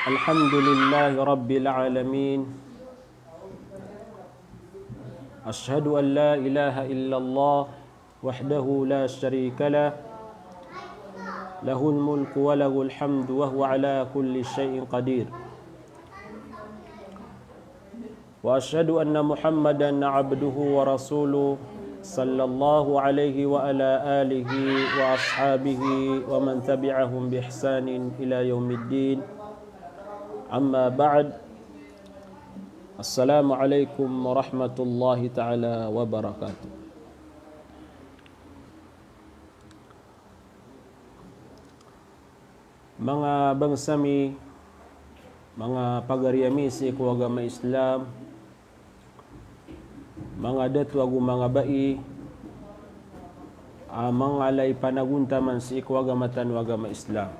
الحمد لله رب العالمين أشهد أن لا إله إلا الله وحده لا شريك له له الملك وله الحمد وهو على كل شيء قدير وأشهد أن محمدا عبده ورسوله صلى الله عليه وعلى آله وأصحابه ومن تبعهم بإحسان إلى يوم الدين أما بعد السلام عليكم ورحمة الله تعالى وبركاته. Mga bangsami, mga pagariyami sa agama Islam, mga datu agu mga bai, mga alay panaguntaman sa agama agama Islam.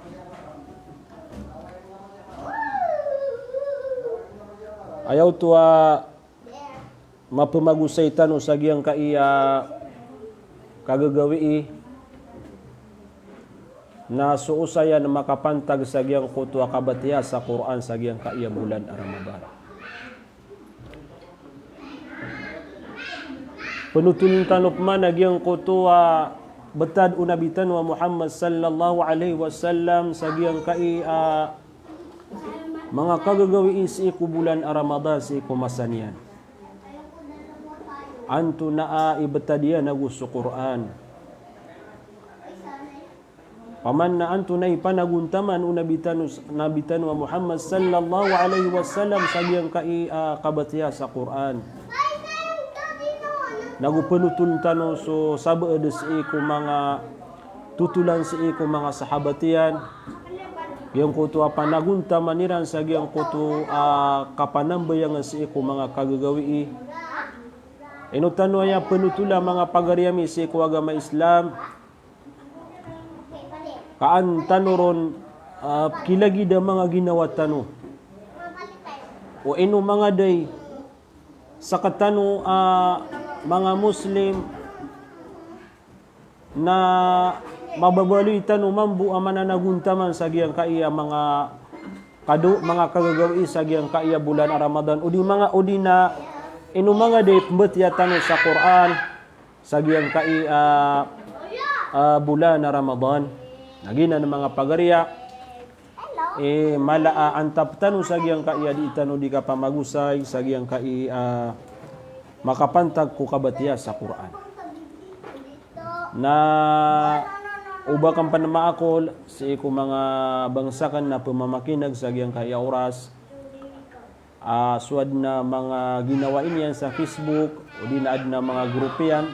Ayaw tuwa mapamagusay tano sa giyang kaiya kagagawi na suusaya na makapantag sa giyang kutwa kabatiya sa Quran sa giyang kaiya bulan Ramadan. Penutulun tanop man na giyang kutwa betad unabitan wa Muhammad sallallahu alaihi wasallam sa giyang kaiya mga kagagawi sa iku bulan Ramadan sa iku masanian. Anto naa ibetadiya nagusto Quran. Paman na anto na ipanaguntaman nabitan wa Muhammad sallallahu alaihi wasallam sa giyang kabatiya sa Quran. Nagupenutulun tano so sabaed sa iku mga tutulan sa iku mga sahabatian. Yang kutu panagunta maniran sa giyang kutu kapanambayangan sa iku mga kagagawi. Inutano ya penutula mga pagariyami sa iku agama Islam. Kaan tanuron kilagi da mga ginawa tano. O ino mga day sa katano mga Muslim na mababaloy tano mambu amananaguntaman sa giyang kaiya mga kagagawi sa giyang kaiya bulan Ramadan udi na inu mga day pembetiya tano sa Quran sa giyang kaiya bulan Ramadan nagina ng mga pagariya malaa antap tano sa giyang kaiya di tano di kapamagusay sa giyang kaiya makapantag ko kabatiya sa Quran na ubakang panama ako sa iku mga bangsakan na pamamakinag sa giyang kaya oras suad na mga ginawain yan sa Facebook o dinaad na mga grupo yan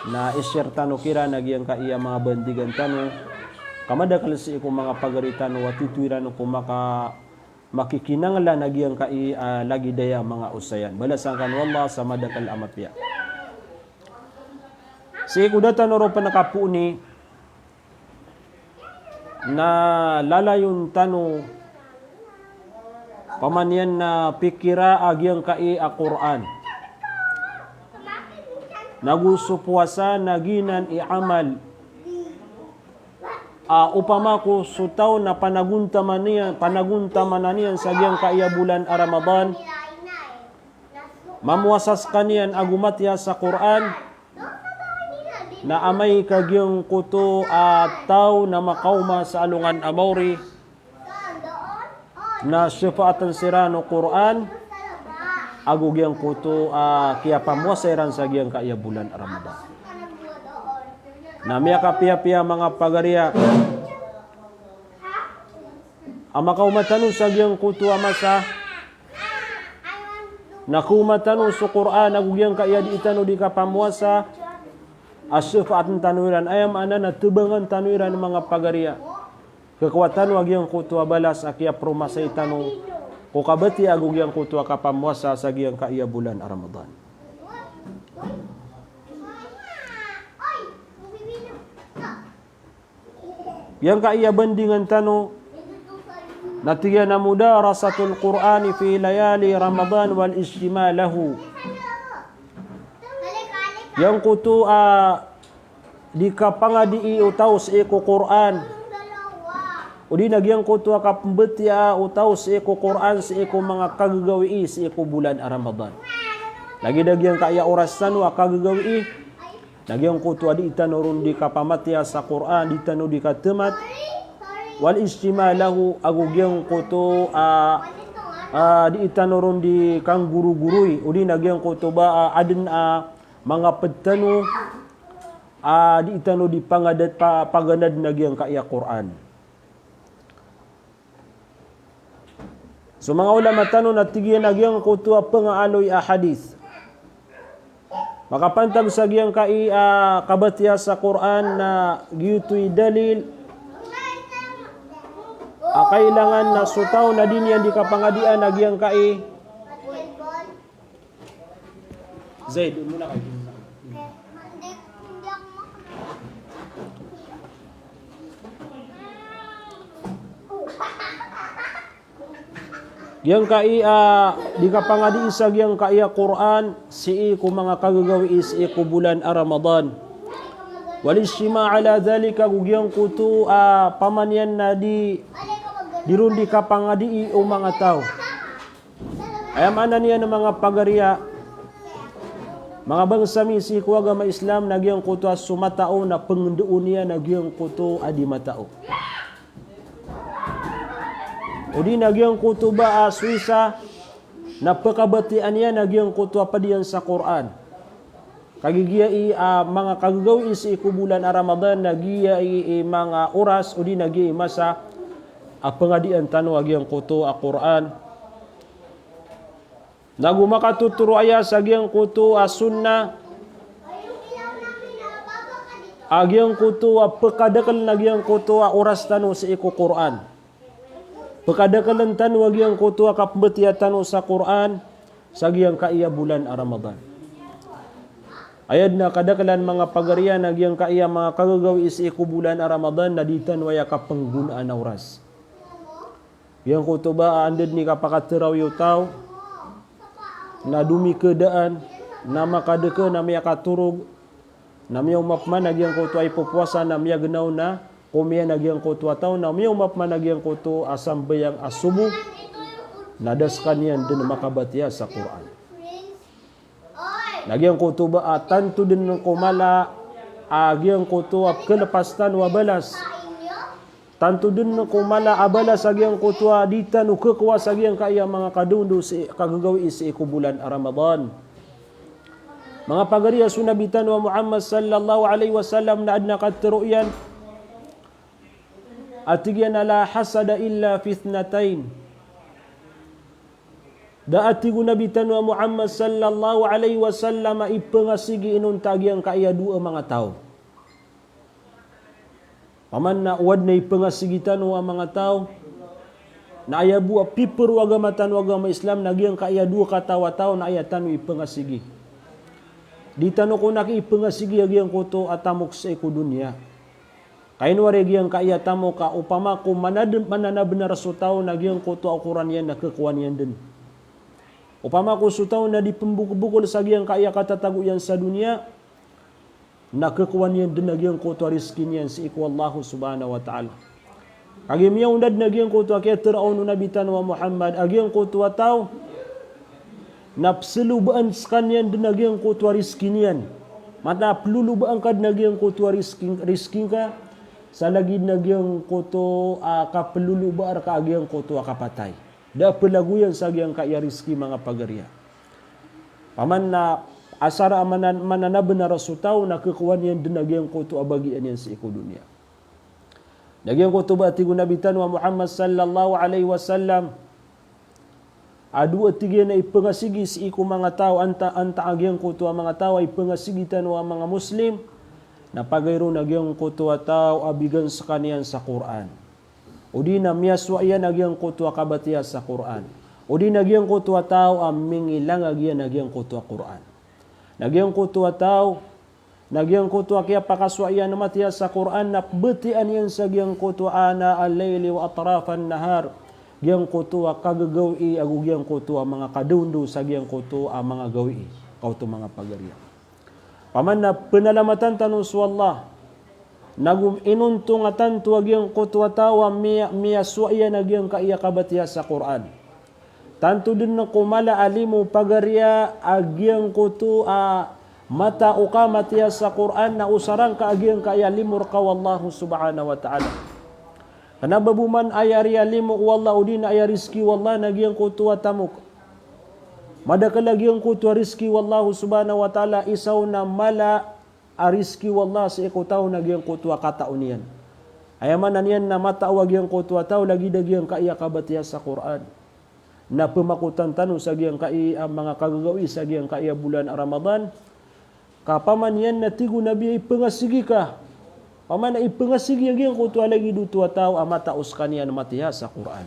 na ishare tano kira na giyang kaya mga bandigan tano kamadakal sa iku mga pagaritano watituiran ko makikinangala na giyang kaya lagi daya mga usayan balasangkan wallah sa madakal amapya si iku datan oro pa nakapuni na lalayon tano pamanyan na pikira agyang kai a Quran nagusto puasa naginan iamal upama ko sutaw na panaguntaman niyan sa agyang kai bulan Ramadan mamuasas kaniyan agumatya sa Quran na amay kagyong kuto at tao na makauma sa alungan amawri na syafa'atan sirano Quran agugyang kuto kaya pamuasairan sa giyang kaya bulan Ramadan na miya kapia-pia mga pagariya ang makaumatanon sa giyang kuto amasa na kumatanon sa Quran agugyang kaya di itano di kapamuasa asyafa'atan tanuiran ayam na tubangan tanuiran mga pagariya kekuatan wag yang kutua balas akia promasay tanong kukabati agug yang kutua kapamuasa sa giyang kaiya bulan Ramadan yang kaiya bandingan tano natiya na mudarasatul Qur'ani fi layali Ramadan wal ijtima lahu yang kutu di kapanga di iutaw sa iku Quran udi nagyang kutu ka pembetiya utaw sa iko Quran sa iko mga kagagawi sa iko bulan Ramadan. Lagi dagyang kaya oras tanu kagagawi nagyang kutu adi itanurun di kapamatiya sa Quran di tanu di katemat wal istimalahu agugyang kutu di itanurun di kang guru-gurui udi nagyang kutu ba adin mga petanu di itanu di pangadat paganad nagyang kaya Quran. So mga ulama tanong na tigyan nagyang kutua pengaaloy hadis. Makapantag sa giyang kabatiya sa Quran na giyutoy dalil kailangan na sutaw na din yan di kapangadian nagyang Zaid, muna kayo. Yang di kapangadi isag yang Quran si ku mga kagagawi si ku bulan Ramadan. Walishima ala dhalika gugyang kutu pamanyan na dirundi kapangadi o mga tao. Ayam ana niya ng mga pagariya mga bangsami si ku agama Islam nagyang kutu sumatao na pengendoon niya nagyang kutu adi matao. Udi nagyang kutuba Suisa napakabatian niya nagyang kutuba pa diyan sa Quran. Kagigiyai mga kagagawi sa ikubulan Ramadan nagiyai mga oras udi nagiyai masa pangadian tanu agyang kutuba Quran. Nagumakatuturo aya sa agyang kutuba sunnah. Agyang kutuba pekadakal nagyang kutuba oras tanu sa iku Quran. Pekadakalan wag yang kutua kapbetiatan sa Quran sagyang kaiya bulan Ramadan. Ayad na kadakalan mga pagarian nagyang kaiya mga kagagawi sa iku bulan Ramadan na ditan waya kapanggunaan na oras. Yang kutuba andad ni kapakatiraw yutaw na dumi kedaan na makadeke na miya katurog na miya umapman nagyang kutua ipupuasa na miya genaw na kumia nagyang kutu ataw na may umapman nagyang kutu asam bayang asubu nadaskan yan din makabatiya sa Quran. Nagyang kutu ba tanto din kumala agyang kutu kelepastan wabalas. Tanto din kumala abalas agyang kutu dita no kekuas agyang kaya mga kadundu si kagagawi si bulan Ramadan. Mga pagariya sunabitan wa Muhammad sallallahu alaihi wasallam na adna katruyan atigyan la hasada illa fi ithnatain. Daatigu nabitan wa Muhammad sallallahu alaihi wasallam ipengasigi inun tagyang kaya dua mga tao. Paman na uwad na ipengasigitan wa mga tao na ayabu piper wagamatan wagama Islam nagyang kaya dua katawa tao na ayatan ipengasigi. Di tanu ko naki ipengasigi agyang kuto atamok sa iku dunya. Kain waregi yang kaya tamo ka upama ko manana benar sutaw nagyang kuto ukuran yan na kekuan yan din. Upama ko sutaw na di pembukul sagyang kaya katatago yan sa dunia na kekuan yan din nagyang kuto rizkin yan si iku Allah subhanahu wa ta'ala. Kagim yung dad nagyang kuto kaya tiraon nabitan wa Muhammad agyang kuto ataw napsilubaan skan yan din nagyang kuto rizkin yan. Mata plulubaan kad nagyang kuto rizkin ka sa lagid nagyang kuto kapelulubar ka agyang kuto kapatay. Da pelaguyan sa agyang kaya rizki mga pagariya. Paman na asara mananabe na rasutaw na kekuan yan din nagyang kuto abagian yan sa iku dunia. Nagyang kuto ba tigo nabitan wa Muhammad sallallahu alaihi wasallam adu atigyan na ipengasigi sa iku mga tao anta agyang kuto mga tao ay pengasigitan wa mga Muslim na pagayro nagyang kutu ataw abigan sa kaniyan sa Quran. O di na miyaswa yan nagyang kutu kabatiya sa Quran. O di nagyang kutu ataw mingilang agyan nagyang kutu Quran. Nagyang kutu ataw nagyang kutu kaya pakaswa yan matiya sa Quran na betian yan sa gyang kutu ana al-layli wa atrafan nahar. Gyang kutu kagagawi agu gyang kutu mga kadundu sa gyang kutu mga gawi kauto mga pagariya. Paman na penalamatan tanong sa Allah nagum inuntong atan tuwagyang kutwa tawa miya suaya nagyang kaiya kabatiya sa Quran. Tanto din na kumala alimu pagarya agyang kutu mata ukamatiya sa Quran na usarang kaagyang kaya limur ka wallahu subhanahu wa ta'ala. Kanababuman ayari alimu wallahu din ay rizki wallah nagyang kutwa tamuk. Madakalagyang kutwa rizki wallahu subhanahu wa ta'ala isaw na mala ariski wallah sa ikutaw nagyang kutwa kataunian. Ayaman na niyan na matawag yung kutwa tao lagi dagyang kaiya kabatiya sa Quran. Na pemakutan tanong sa gyang kaiya mga kagagawi sa gyang kaiya bulan Ramadan. Kapaman yan na tigo nabi ipangasigi ka. Paman na ipangasigi yung kutwa lagi dutwa tao amataos kaniya na matiya sa Quran.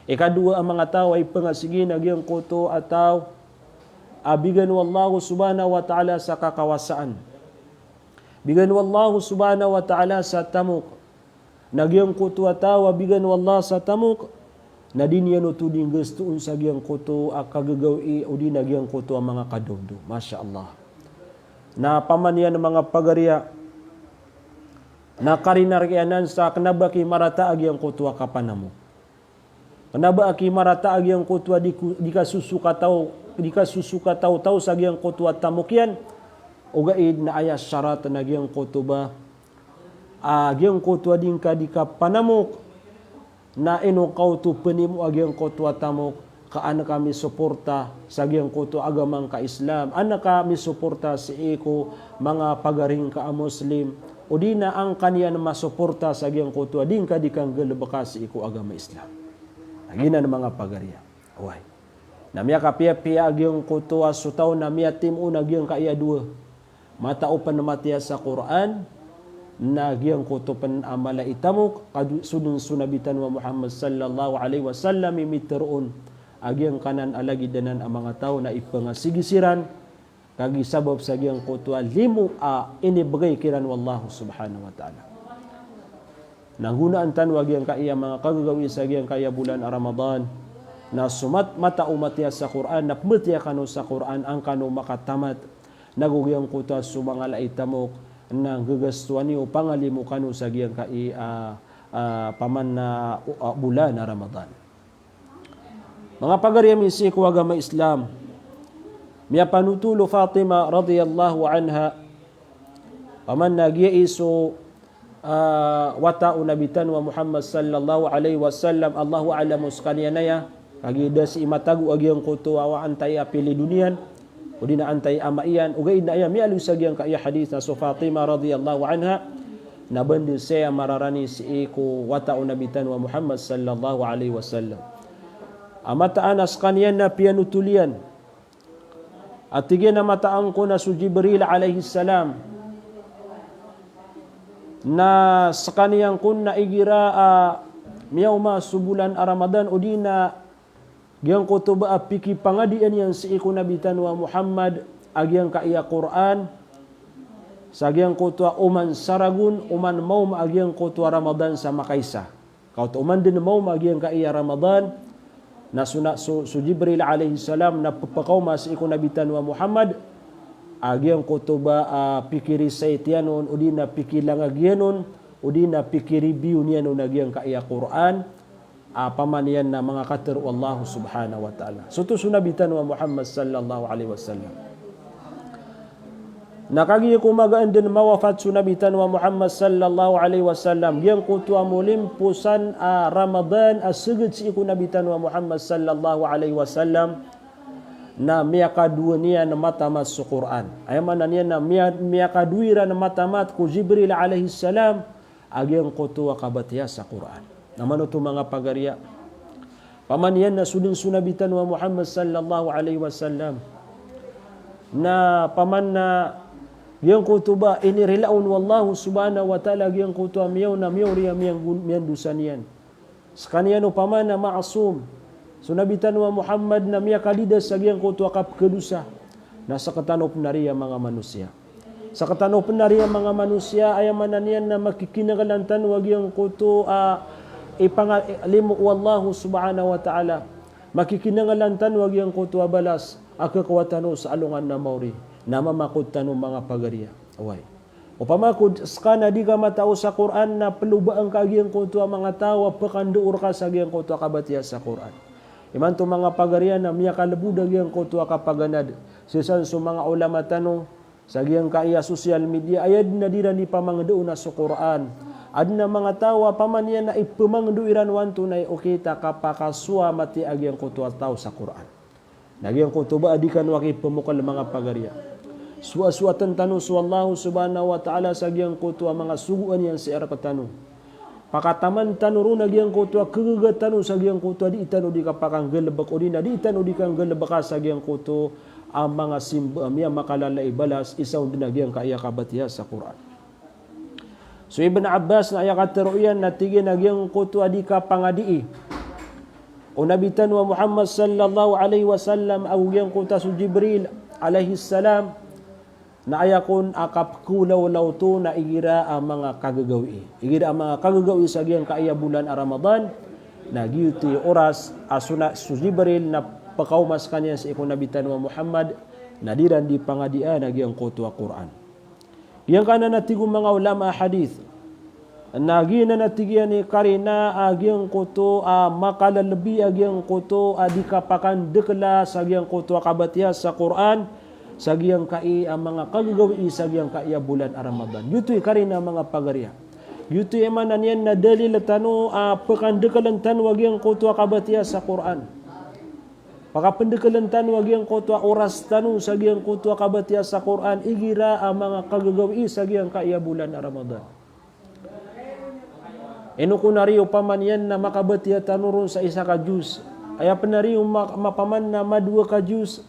Ikadua ang mga tao ay pangasigi nagyang kutwa ataw abigan wallahu subhanahu wa ta'ala sa kakawasaan. Bigan wallahu subhanahu wa ta'ala sa tamuk. Nagyang kutwa tawa bigan wallah sa tamuk. Na din yan utuding gustoon sa gyang kutu kagagawi o di nagyang kutu ang mga kadumdo. Masya Allah. Na pamanyan ng mga pagarya na karinaryanan sa kanabaki marataag yung kutwa kapanamo. Kanabaki marataag yung kutwa di ka susuka tao sa gyang kutwa tamuk yan. Ugaid na ayat syarat na gyang kutuba gyang kutwa din ka di ka panamuk na inukaw tu penimu agyang kutwa tamuk kaana kami suporta sa gyang kutwa agamang ka Islam ana kami suporta si iko mga pagaring ka Muslim o di na ang kaniya na masuporta sa gyang kutwa din ka di kang galabaka si iko agama Islam nagina ng mga pagarya away namya kapia-pia agyang kutwa sutaw namya timu nagyang kaya dua mataupan na matiya sa Quran na giyang kutupan amala itamuk sudun sunabitan wa Muhammad sallallahu alaihi wasallam imiteroon agyang kanan alagidanan ang mga tao na ipangasigisiran kagi sabab sa giyang kutwa limu inibagay kiran wallahu subhanahu wa ta'ala. Nanggunaan tan wagyang kaiya mga kagagawi sa giyang kaya bulan Ramadan na sumat mata umatiya sa Quran na pumatiya kanu sa Quran ang kanu makatamat nagugyang kuta sa mga laitamok na gagastuan niyo pangalimu kanu sa giyang kai paman na bulan na Ramadan. Mga pagarya misi ko agama Islam. Miya panutulo Fatima radhiyallahu anha paman nagiya iso wata unabitan wa Muhammad sallallahu alaihi wasallam Allahu a'lamus kanyanaya kagida si imatagu agyang kuto wa antay apili dunian o di na antay amaian o gaid na iya mialu sa giyang kaya hadith na so Fatima radhiyallahu anha nabandil siya mararani si iko wata unabitan wa Muhammad sallallahu alaihi wasallam amataanas kanyan na pianutulian at tigyan na mataan ko na su Jibril alaihi salam na sa kaniyang kun na igira miyawma subulan Ramadan o di na giyang kutuba apiki pangadian yan si iko nabitan wa Muhammad agyang kaiya Quran sa agyang kutwa uman saragun uman maum agyang kutwa Ramadan sa makaysa kaut uman din maum agyang kaiya Ramadan na suna su Jibril alaihi salam na papakaw mas iko nabitan wa Muhammad agyang kutuba pikiri saytianon o di na pikilangagyanon o di na pikiri biyunianon agyang kaiya Quran pamanian na mga kater wallahu subhanahu wa ta'ala. Suto sunabitan wa Muhammad sallallahu alaihi wasallam. Nakagi kumagaan din mawafat sunabitan wa Muhammad sallallahu alaihi wasallam. Yang kutwa mulimpusan Ramadan asugid si nabitan wa Muhammad sallallahu alaihi wasallam na miyakadua niya na matamat sa Quran. Ayaman na niya na miyakaduira na matamat ko Jibril alaihi salam agyang kutwa kabatiya sa Quran. Naman ito mga pagarya. Pamanian na sudin sunabitan wa Muhammad sallallahu alaihi wasallam na paman na yang kutuba inirilaun wallahu subhanahu wa ta'ala yang kutuba miyaw na miyaw riya miyan dusan yan. Sekanian paman na maasum sunabitan wa Muhammad na miya kalidas sa yang kutuba kap kedusa na sa katanop na riya mga manusia. Sa katanop na riya mga manusia ayaman na niyan na makikinagalantan wag yang kutuba ipangalimu wallahu subhanahu wa ta'ala makikinangalantan wag yang kutwa balas akakawatano sa alungan na mauri na mamakutano mga pagarya away Upama kud skana di ka matao sa Quran na pelubaan kagiang ko to mga tawa pakanduur ka sa giang ko to kabatiya sa Quran. Iman to mga pagarian na miya kalabudag giang ko to kapaganad. Sisan so mga ulama tanong sa giang kaya social media ayad na dira ni pamangduon na sa Quran. Adna mga tawa paman na ipamangduiran wanto na okita kapakaswa mati agiang ko to tao sa Quran. Nagyang ko to ba adikan waki pemukal mga pagarian. Suwa-suwatan tanu suwallahu subhanahu wa ta'ala sa giyang kutua mga suguan yan si erap tanu. Pakataman tanu runa giyang kutua kegegat tanu sa giyang kutua di itanu di kapakang gelebak o di itanu di kang gelebaka sa giyang kutu ang mga simba miya makalalay balas isaw din na giyang kaya kabatiya sa Quran. So Ibn Abbas na ayakataruyan na tigin na giyang kutua di kapangadii. O nabitan wa Muhammad sallallahu alaihi wasallam ang giyang kuta su Jibril alaihi salam na ayakon akap kulaw to na igira ang mga kagagawi. Igira ang mga kagagawi sa giyang kaaya bulan a Ramadan na giyuti oras asuna su Jibril na pakaumas kanya sa ikon nabitan wa Muhammad na diran di pangadian na giyang kutua Quran. Giyang kana natigong mga ulama hadith na giyang natigian ni karina agiyang kuto makalalabi agiyang kuto adikapakan dekla sa giyang kutua kabatiya sa Quran sa giyang kai ang mga kagagawi sa giyang kaiya bulan a Ramadan. Yuto'y karina mga pagarya. Yuto'y emanan yan na dalil tanu pakandekalan tanu agiyang kutua kabatiya sa Quran. Pakapendekalan tanu agiyang kutua oras tanu sa giyang kutua kabatiya sa Quran igira ang mga kagagawi sa giyang kaiya bulan a Ramadan. Eno kunariyo paman yan na makabatiya tanu ron sa isa ka juz. Aya penariyo mapaman na madua ka juz.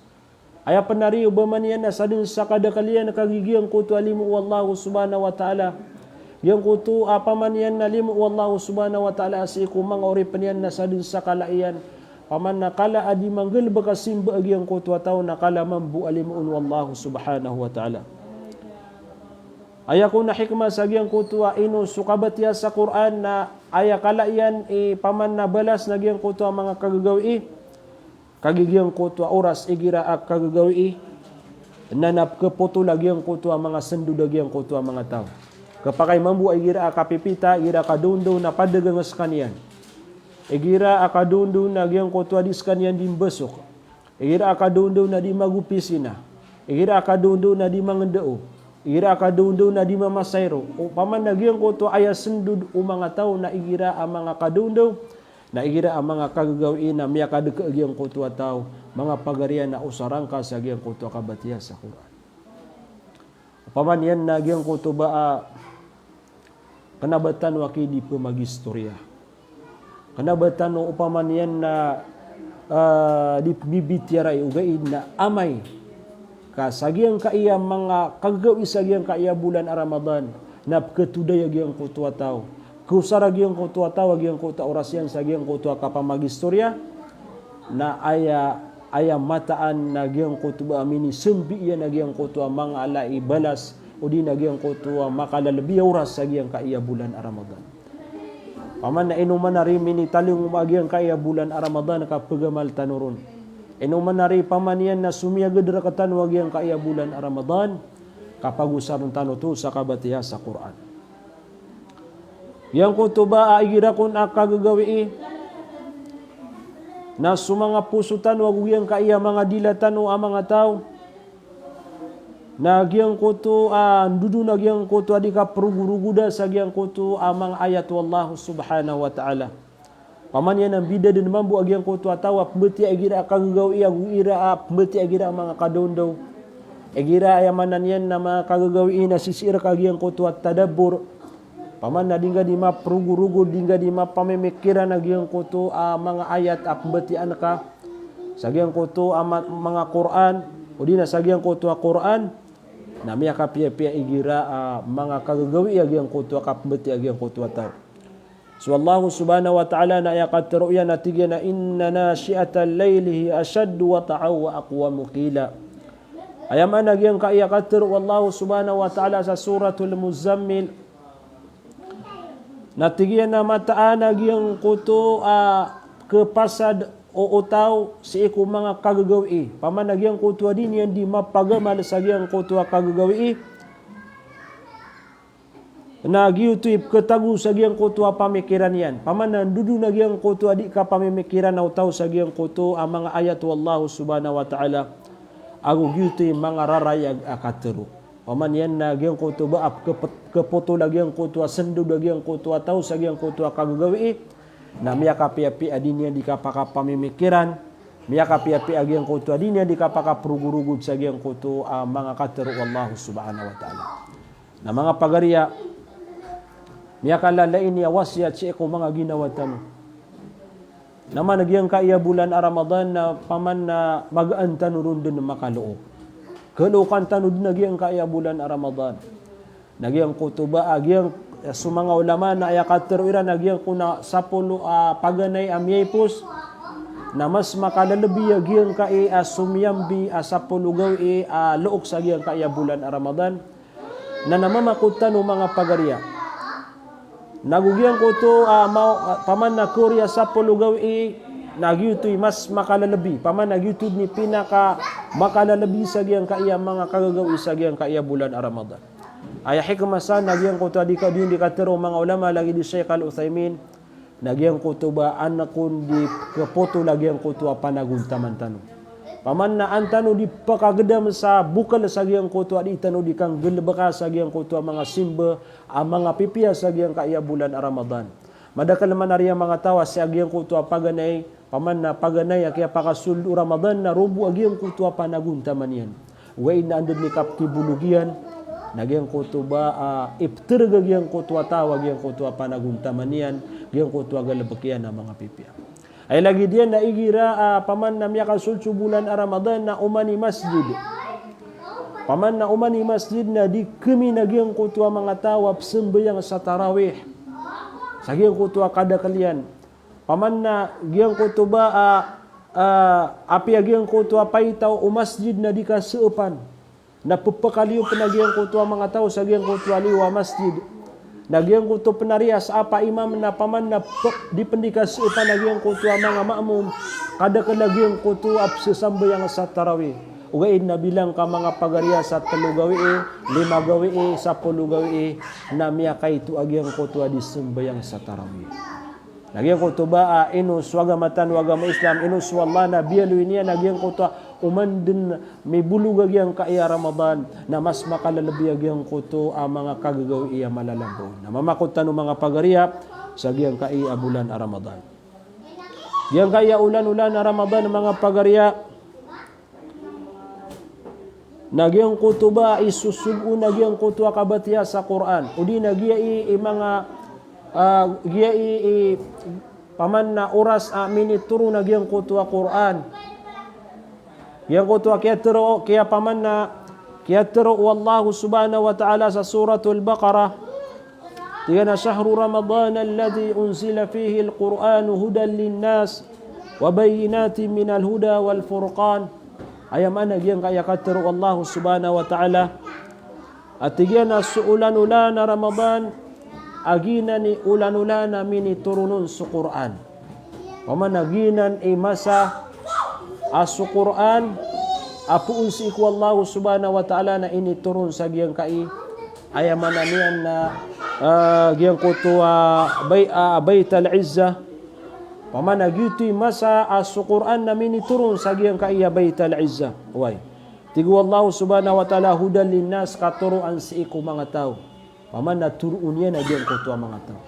Aya penari ubamanian na sadin sa kadakalian kagigiyang kutu alimu wallahu subhanahu wa ta'ala. Yang kutu apamanian na limu wallahu subhanahu wa ta'ala asiku mga ori panian na sadin sa kalaian. Paman nakala adi manggil baka simba agiyang kutu ataw nakala mambu alimuun wallahu subhanahu wa ta'ala. Aya ko na hikmah sa agiyang kutu ino sukabatiya sa Quran na aya kalaian paman na balas na agiyang kutu mga kagagawi. Kagigiyang kutua oras igira ak kagagawi nanap kepoto lagiang kutua mga sendu dagiang kutua mga tao. Kapakay mambu igira ak kapipita igira kadundo na padagangas kanian. Igira ak kadundo na giang kutua dis kanian di besok. Igira ak kadundo na di magupisina. Igira ak kadundo na di mangendao. Igira ak kadundo na di mamasayro. Paman na giang kutua aya sendu mga tao na igira ang mga kadundo na igira ang mga kagagawi na miya kadeke agiyang kutua tao, mga pagarian na usarangka sa agiyang kutua kabatiya sa Quran. Paman yan na agiyang kutua ba kanabatan waki di pemagistorya. Kanabatan no upaman yan na di bibitiaray ugaid na amay ka sa agiyang kaiya mga kagagawi sa agiyang kaiya bulan a Ramadan na ketuday agiyang kutua tao. Kusara giyang kutua tawag giyang kutua orasyan sa giyang kutua kapamagistorya na aya mataan na giyang kutua amini sembi iya na giyang kutua mga alai balas o di na giyang kutua makalalabi oras sa giyang kaiya bulan a Ramadan. Paman na inuman na rin minitaling umagiyang kaiya bulan a Ramadan kapagamal tanuron. Inuman na rin paman yan na sumiyagad rakatan wag giyang kaiya bulan a Ramadan kapag usaron tanuto sa kabatiya sa Quran. Yang kutuba aigira kun akagagawi na sumanga pusutan wag yang kaiya mga dilatan o mga tao na giyang kutu dudu na giyang kutu adika peruguruguda sa giyang kutu amang ayat wallahu subhanahu wa ta'ala. Paman yan ang bida din mambu agiyang kutu atawa pembeti aigira akagagawi agira pembeti aigira mga kadondaw aigira ayamanan yan na mga kagagawi na sisir kagiyang kutu at tadabbur. Paman na dingga di maperugu-rugu dingga di mapamemikiran na giyang kuto mga ayat apbetian ka sa giyang kuto mga Quran o di na sa giyang kuto Quran na miya kapia-pia igira mga kagagawi giyang kuto kapbeti giyang kuto taw. So Allah subhanahu wa ta'ala na ayakat ru'ya na tigyan na inna nashi'atal laylihi ashaddu wa ta'aw wa aqwamu qila. Ayaman na giyang kaiyakat ru'ya Allah subhanahu wa ta'ala sa suratul Muzammil natigyan na mataan agiyang kuto kepasad o utaw si iku mga kagagawi. Paman agiyang kuto din yan di mapagamal sa agiyang kuto kagagawi. nag-YouTube ketagu sa giyang kuto pamikiran yan. Pamanan dudu na giyang kuto di ka pamimikiran na utaw sa giyang kuto ang mga ayat wallahu subhanahu wa ta'ala. Agu YouTube mga rarayag akatero. Paman yan na giyang kuto ba kepoto lagi yang kuto sendu lagi yang kuto tahu sa giyang kuto kagagawi na miya kapi-api adinya di kapaka pamimikiran. Miya kapi-api agiyang kuto adinya di kapaka perugurugud sa giyang kuto mga katero wallahu subhanahu wa ta'ala. Na mga pagariya miya kalalain niya wasiat siya ko mga ginawa tano. Naman nagyang kaya bulan Ramadan na paman na magaan tano ron din na makaloob. Kalukan tano din nagyang kaya bulan Ramadan. Nagyang kutuba agyang sumanga ulama na ayakatero ira nagyang kuna sapulo paganay amyaypos na mas makalalabi agyang kaya sumyambi sapulo gaw look sa agyang kaya bulan Ramadan na namamakutan ng mga pagariya. Nagugyan ko to paman na Korea sa pulugaw nagyutoy mas makalalabi. Paman nagyutoy ni pinaka makalalabi sa giyang kaya mga kagagawi sa giyang kaya bulan Ramadan. Ay hikmasan nagyang ko to adika din di katero mga ulama lagi di Sheikh Al-Uthaymin nagyang ko to ba anakon di kapoto nagyang ko to panaguntaman tanong. Paman na antano di pakagedam sa bukal sa giyang kuto di tano di kang gelebaka sa giyang kuto mga simba mga pipiya sa giyang kaya bulan Ramadan. Madakal man ariya mga tawa sa giyang kuto paganay paman na paganay kaya pakasul Ramadan na rubu agiyang kuto panaguntaman yan. Way na andad ni kapki bulugian nagyang kuto ba iftirga giyang kuto tawa giyang kuto panaguntaman yan giyang kuto galebakian na mga pipiya. Ay lagi dia na igira paman na miya kasulsu bulan Ramadan na umani masjid. Paman na umani masjid na di kami nagyang kutua mga tawab sembayang sa tarawih. Sa giyang kutua kada kalian. Paman na giyang kutuba api agiyang kutua paitaw masjid na di kaseupan. Na pupakaliw panagiyang kutua mga tao sa giyang kutua liwa masjid. Nagyang kuto penarias apa imam na paman na dipendikas upan nagyang kuto mga maamum kada kalagyang kuto apse sambayang sa tarawih ugain na bilang ka mga pagariya sa 3 gawi 5 gawi 10 gawi na miya kay tu agyang kuto di sambayang sa tarawih nagyang kuto ba inus wagamatan wagama Islam inus wallana bialu niya nagyang kuto umandin may bulug agyang kaya Ramadan na mas makalalabi agyang kuto mga kagagaw iya malalabo na mamakutan ng mga pagariya sa agyang kaya bulan Ramadan. Agyang kaya ulan-ulan na Ramadan mga pagariya nagyang kuto ba isusugun nagyang kuto kabatiya sa Quran udi nagya mga giya paman na oras minituro nagyang kuto Quran. Yang kutua kaya paman na kiyatero wallahu subhanahu wa ta'ala sa suratul Baqarah tiga na syahru Ramadan alladhi unzila fihi al-Quran hudan linnas wa bayyinatin minal huda wal furqan ayam ana yang kaya katero wallahu subhanahu wa ta'ala at tiga na ulan-ulan na Ramadan agina ni ulan-ulan na miniturunun sa Quran paman aginan masa asu Quran apu unsi ku Allah subhanahu wa ta'ala na ini turun sa giyang kai ayamana niyan na giyang kutua baital izza pamana gitu masa asu Quran na mini turun sa giyang kai baital izza way tigu Allah subhanahu wa ta'ala hudan linnas katuruan si iku mga tao pamana turun niya na giyang kutua mga tao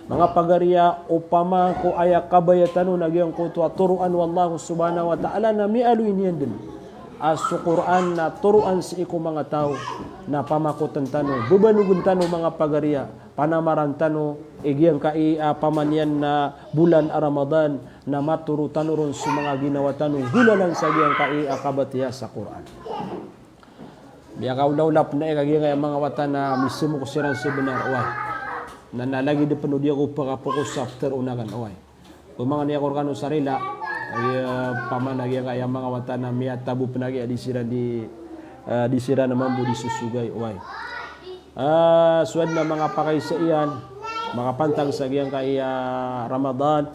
mga pagariya upama ko aya kabayatan nagyang kutua turuan wallahu subhanahu wa ta'ala na mialuin yan din asu Quran na turuan si iku mga tao na pamakutan tano bebanugun tano mga pagariya panamaran tano igiyang kai pamanyan na bulan Ramadan na maturu tano ron sa mga ginawa tano hulalan sa giyang kai kabatiya sa Quran biya kaulawlap na kagiyang mga wata na misumo ko siran sebenar na nalagi de penuh dia ko pakapokus after unakan oy pemang niya korkano sarila ay paman lagi kaya mga wata na miya tabu penagi di sira na mambu disusugay oy suad na mga pakaisaian mga pantang sa giyang kaya Ramadan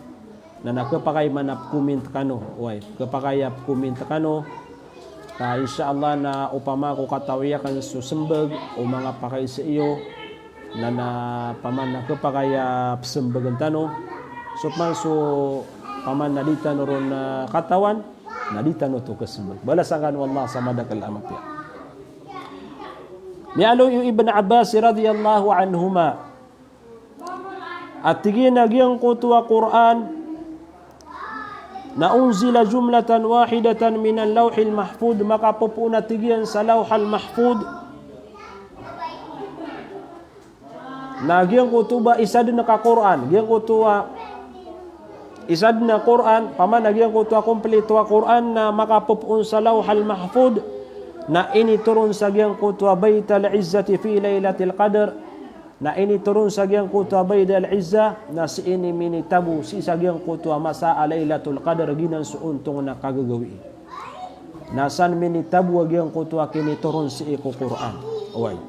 na nakapakay manap kumint kano oy kapakayap kumint kano insyaallah na upama ko katawiya kan susembeg o mga pakaisaiyo na paman na kapakaya psembagan tano supman so paman nadita no ron katawan nadita no to kasembag balasangan wallah sama dakal amat ya. Mialo yung Ibn Abbas radhiyallahu anhuma at tigina giyang kutuwa Quran na unzila jumlatan wahidatan min al-lawhil mahfud makapupuna tigiyan sa lawhal mahfud na giyang kutuba isad na ka Quran giyang kutuwa isad na Quran paman giyang kutuwa kompleto wa Quran na makapupun sa lawhal mahfud na initurun sa giyang kutuwa Baitul Izzati fi Lailatul Qadr na ini turun sa giyang kutuwa Baitul Izza na si ini minitabu si sa giyang kutuwa masa Lailatul Qadr ginan suuntong na kagagawi na san minitabu giyang kutuwa kini turun si iku Quran away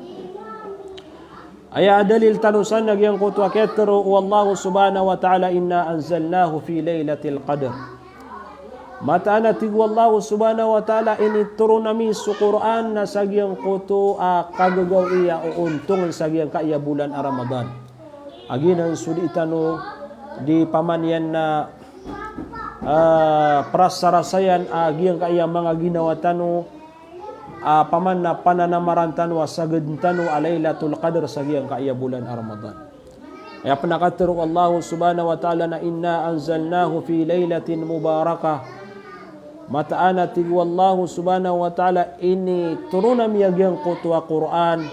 aya dalil tanusan na giyang kutuwa ketro wallahu subhanahu wa ta'ala inna anzalnahu fi Lailatul Qadr mata na tigwallahu subhanahu wa ta'ala ini turun namin sa Quran na sagyang kuto kagagaw iya o untong sagyang kaya bulan a Ramadan. Aginan suditano di pamanyan na prasarasayan agyang kaya mga ginawa tano paman na pananamaran tano sagad tano Lailatul Qadr sagyang kaya bulan a Ramadan. Kaya panakaturo Allah subhanahu wa ta'ala na inna anzalnahu fi laylatin mubarakah mataana tigwallahu subhanahu wa ta'ala ini turunam yagyang kutuwa Quran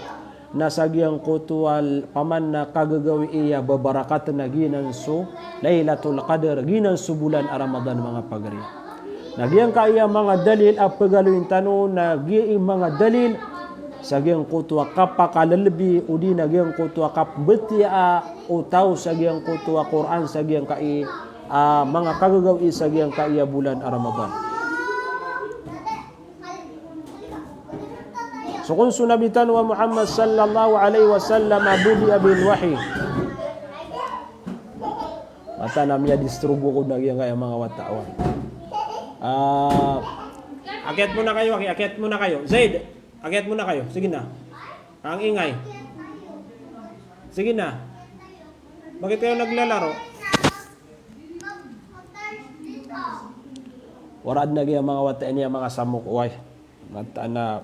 na sagyang kutuwa paman na kagagawi iya babarakat na ginan su Lailatul Qadr ginan su bulan a Ramadan mga pagariya nagyang kaya mga dalil at pagaluin tano na giing mga dalil sagyang kutuwa kapakalalbi o di nagyang kutuwa kapbeti utaw sagyang kutuwa Quran sagyang kai mga kagagawi sagyang kaya bulan a Ramadan. So kung sunabitan wa Muhammad sallallahu alaihi wasallam budi bil wahyi mata namya distrubo ko na kaya mga watawan akyat muna kayo akyat muna kayo Zaid akyat muna kayo sige na ang ingay sige na bakit kayo naglalaro warad na kaya mga wataan niya mga samok way mata na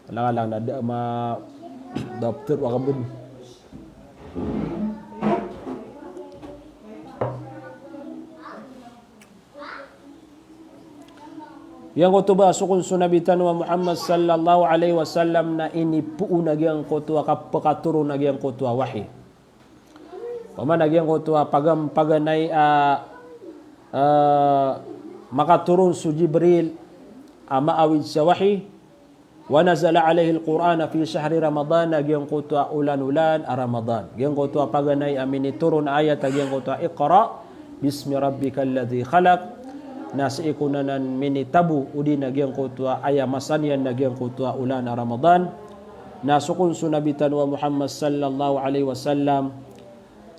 lang na dokter wa kabun yang kutuba sukun sunabitan wa Muhammad sallallahu alaihi wasallam na ini puu nagyang kutuwa kapakaturo nagyang kutuwa wahi paman nagyang kutuwa paganay makaturun su Jibril maawid sa wahi wa nazala alaihi alquran fi syahri ramadan gyang kutuwa ulan-ulan a Ramadan gyang kutuwa paganay amini turun ayat gyang kutuwa iqra bismi rabbikal ladzi khalaq nasa ikunanan mini tabu udi nagyang kutuwa aya masanyan nagyang kutuwa ulan a Ramadan nasukun sunabitan wa Muhammad sallallahu alaihi wasallam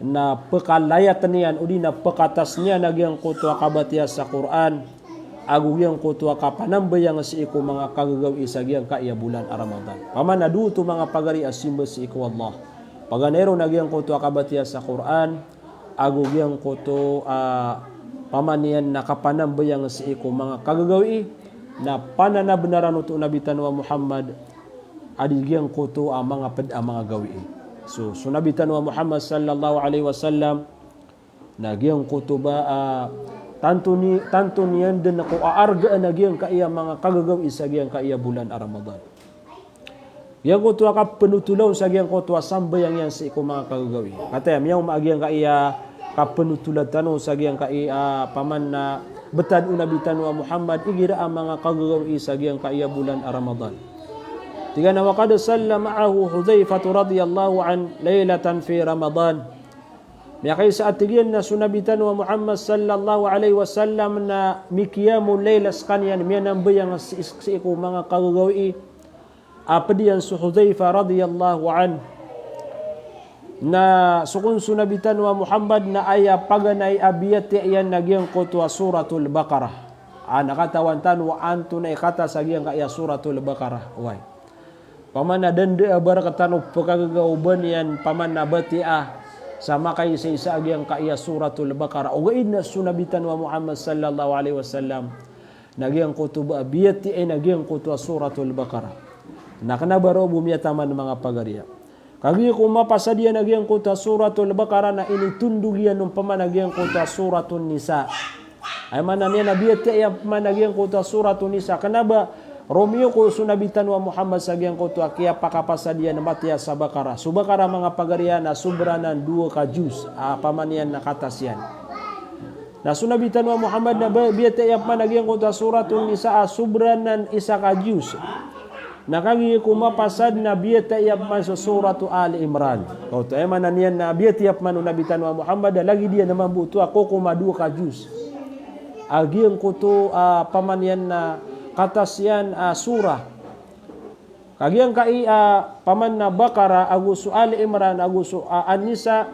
na pekalayat niyan udi na pekatas niya nagyang kutuwa kabatiya sa Quran agugyang kutuwa kapanambayang si iku mga kagagawi sagyang kaya bulan a Ramadan. Paman naduto mga pagari asimba si iku Allah. Paganero nagyang kutuwa kabatiya sa Quran agugyang kuto pamanian na kapanambayang si iku mga kagagawi na pananabenaran uto nabitan wa Muhammad adigyang kuto mga mga gawi. So sunabitan wa Muhammad sallallahu alaihi wasallam nagyang kutuba tanto niyan din ako aargaan na giyang kaya mga kagagawi sa giyang kaya bulan a Ramadan. Yang kutuwa ka penutulaw sa giyang kutuwa sambayang yan sa iko mga kagagawi. Katayam, yang maagyang kaya kapenutulad tanong sa giyang kaya paman na betad unabitan wa Muhammad igira ang mga kagagawi sa giyang kaya bulan a Ramadan. Tiga na wakad salla ma'ahu Hudzaifah radhiyallahu an laylatan fi Ramadan. May kaysa atigyan na sunabitan wa Muhammad sallallahu alaihi wasallam na mikyamul laylas kanyan miyanambayang si iku mga kagagawi apadiyan su Hudzaifah radhiyallahu an na sukun sunabitan wa Muhammad na aya paganay abiyat yan nagyang kutwa suratul Baqarah nakatawan tan wa anto na ikata sa giyang kaya suratul Baqarah way Paman na dende barakatan pagkagauban yan paman na batia sama kay sa isa agyang kaya suratul Baqarah. Ugaid na sunabitan wa Muhammad sallallahu alaihi wasallam. Nagyang kutuba biyati ay nagyang kutwa suratul Baqarah. Nakanabaro bumiyataman mga pagariya. Kagi ko mapasadiya nagyang kutwa suratul Baqarah na initundugyan ng paman nagyang kutwa suratul Nisa. Ay man niya nabiyati ay paman nagyang kutwa suratul Nisa. Kanaba Romeo ko sunabitan wa Muhammad sagyang kutwa kaya pakapasadiya na matiya sa Baqarah. Sa Baqarah mga pagariya na subranan 2 ka juz. Pamanian na katas yan. Na sunabitan wa Muhammad na biyate yapman nagyang kutwa suratul Nisa subranan 1 ka juz. Nakagi kumapasad na biyate yapman sa suratu Ali Imran. Kauto ay mananian na biyate yapman unabitan wa Muhammad lagi dia naman buto ako kuma 2 ka juz. Agyang kuto pamanian na katas yan surah. Kagyang kai paman na Baqarah agusu Ali Imran agusu An-Nisa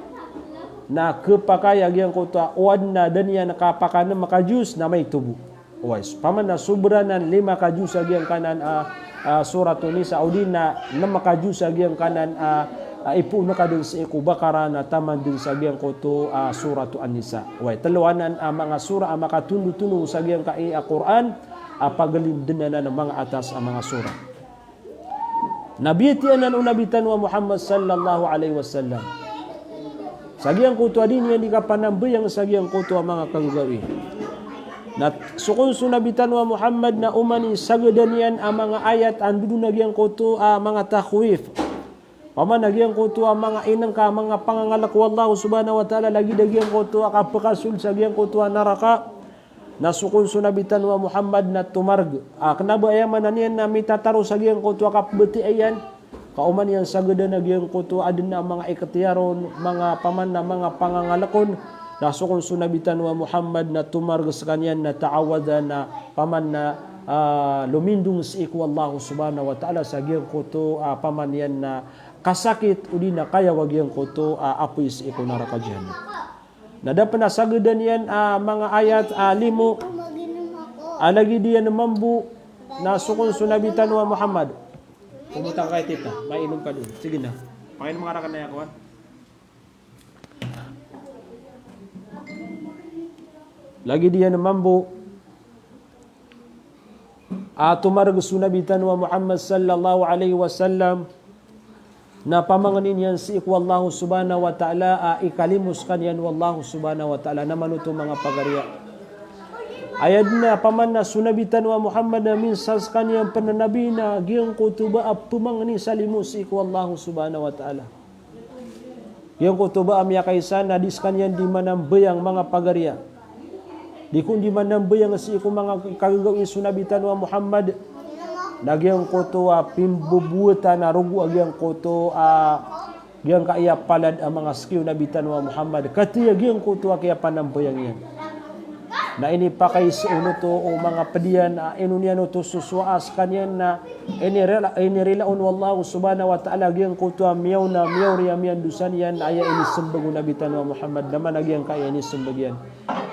na kepakaya agyang kutwa uad na daniya nakapakanan makajus na may tubo. Wais paman na subranan 5 kajus agyang kanan suratul Nisa o din na makajus agyang kanan ipuno ka din sa iku Baqarah na taman din sa agyang kuto suratul An-Nisa. Way taluanan mga surah makatundu-tundu sa agyang kai Quran pagalindan na ng mga atas ang mga surah. Nabiyatian na unabitan wa Muhammad sallallahu alaihi wasallam. Sagyang kutwa din yan di ka panambayang sagyang kutwa mga kagagawi. Na sukun sunabitan wa Muhammad na umani sagadan yan ang mga ayat andudo nagyang kutwa mga takhwif. Paman nagyang kutwa mga inang ka mga pangangalak wallahu subhanahu wa ta'ala lagi nagyang kutwa kapakasul sagyang kutwa naraka. Nasukun sunabitan wa Muhammad na tumarg. Kanaba ayaman na niyan na mitataro sa giyang kutwa kapbeti ayan. Kauman yan sa gada na giyang kutwa adin na mga ikatiyaron, mga paman na mga pangangalakon. Nasukun sunabitan wa Muhammad na tumarg sa kanyan na taawada na paman na lumindung sa iku Allah subhanahu wa ta'ala sa giyang kutwa paman yan na kasakit o di na kaya wag giyang kutwa apoy sa iku narakadyan. Nadapan na sagadan yan mga ayat limo alagi diyan mambu na sukun sunabitan wa Muhammad. Pumunta ka kay tita, mainom ka doon. Sige na. Panginoon mga rakan na yakuan. Lagi diyan mambu tumarag sunabitan wa Muhammad sallallahu alaihi wasallam na pamanganin yan si ikwallahu subhanahu wa ta'ala ikalimus kanyan wallahu subhanahu wa ta'ala naman ito mga pagariya. Ayad na paman na sunabitan wa Muhammad na minsas kanyang pananabi na giyang kutuba pamanganin sa limus si ikwallahu subhanahu wa ta'ala. Giyang kutuba amya kaysa na dis kanyan di manambayang mga pagariya. Di kundi manambayang si iku mga kagagawin sunabitan wa Muhammad nagyang koto pimbubuta na rugo agyang koto gyang kaya palad ang mga skiw na bitan wa Muhammad katiya gyang koto kaya panambayang yan na ini pakay sa uno to o mga padiyan inunian to susuas kanyan na inirelaon wallahu subhanahu wa ta'ala gyang koto miyaw na miyaw riya miyan dusan yan aya ini sembag na bitan wa Muhammad naman agyang kaya ini sembag yan